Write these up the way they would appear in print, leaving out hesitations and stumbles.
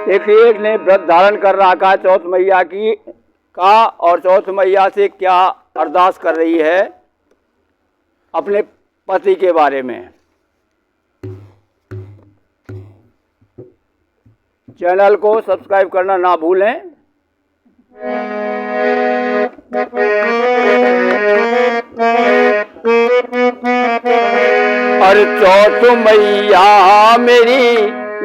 देखिए ने व्रत धारण कर रखा चौथ मैया की का, और चौथ मैया से क्या अरदास कर रही है अपने पति के बारे में। चैनल को सब्सक्राइब करना ना भूलें। और चौथ मैया मेरी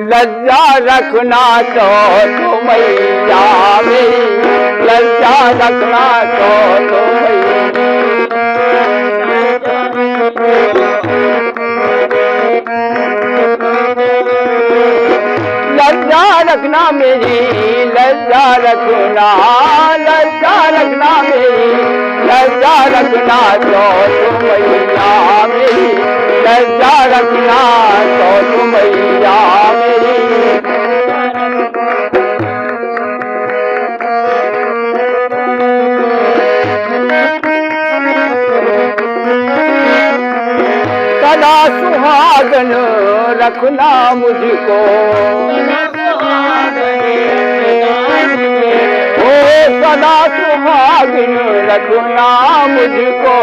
लज्जा रखना, चौथ मैया मेरी लज्जा रखना, चौथ लज्जा रखना मेरी, लज्जा रखना, लज्जा रखना मेरी, लज्जा रखना, चौथ मैया मेरी लज्जा रखना, चौथ मैया मेरी। सदा सुहागन रखना मुझको, ओ सदा सुहागन रखना मुझको,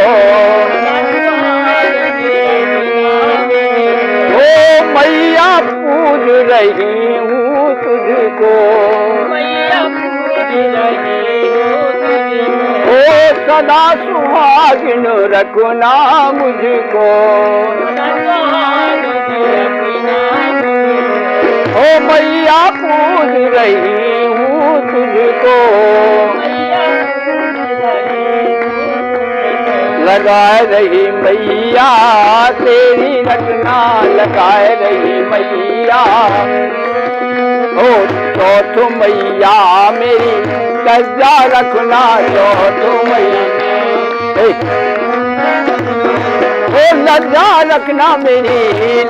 ओ मैया पूज रही हूँ तुझको, मैया पूज रही हूँ तुझको, ओ सदा सुहागिन रखना मुझको, ओ मैया पूज रही हूँ तुझको, लगाए रही मैया तेरी रचना, लगाए रही मैया, ओ चौथ मैया मेरी लज्जा रखना, चौथ मैया ओ लज्जा रखना मेरी,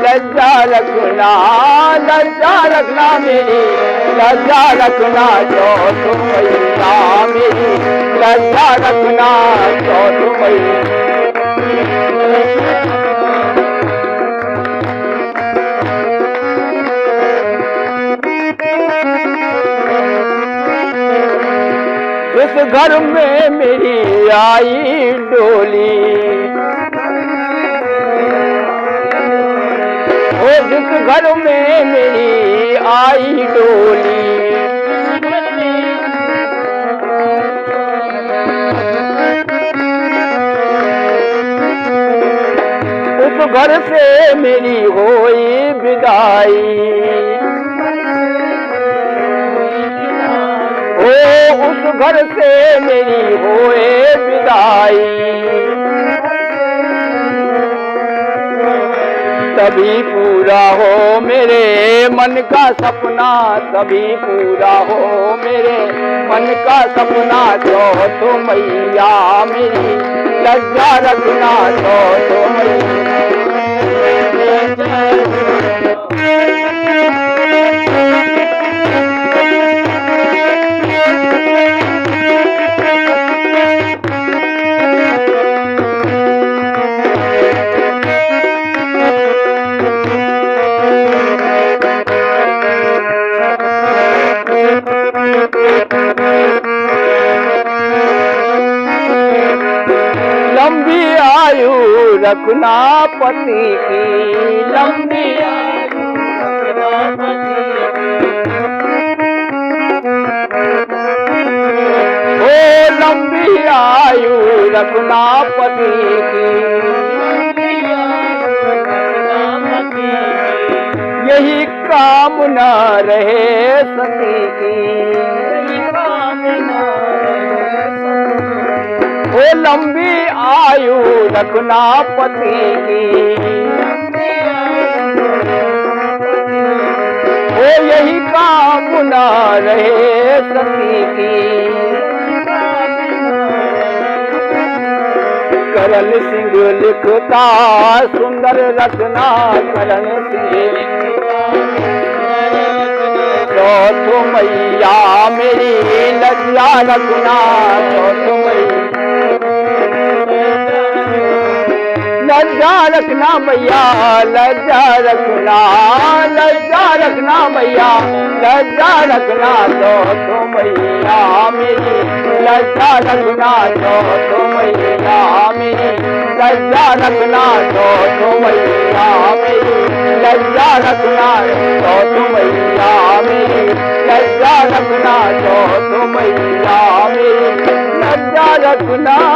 लज्जा रखना, लज्जा रखना मेरी, लज्जा रखना, चौथ मैया मेरी लज्जा रखना, चौथ मैया। जिस घर में मेरी आई डोली, ओ जिस घर में मेरी आई डोली, उस घर से मेरी होई विदाई, ओ उस घर से मेरी होए विदाई, तभी पूरा हो मेरे मन का सपना, तभी पूरा हो मेरे मन का सपना, चौथ मैया मेरी लज्जा रखना, चौथ मैया। लंबी आयु रखना पति की, लंबी आयु रखना पति की, ओ लंबी आयु रखना पति की, यही कामना रहे सती की, ओ लंबी आयु रखना पति की, ओ यही कामना रहे सती की। करण सिंह लिखता सुंदर रचना, करण सिंह चौथ मैया मेरी लज्जा रखना, चौथ मैया लज्जा रखना मैया लज्जा रखना, लज्जा रखना मैया लज्जा रखना तो मैया मेरी, लज्जा रखना तो मैया मेरी, लज्जा रखना तो मैया मेरी, लज्जा रखना तो मैया मेरी, लज्जा रखना तो मैया मेरी, लज्जा रखना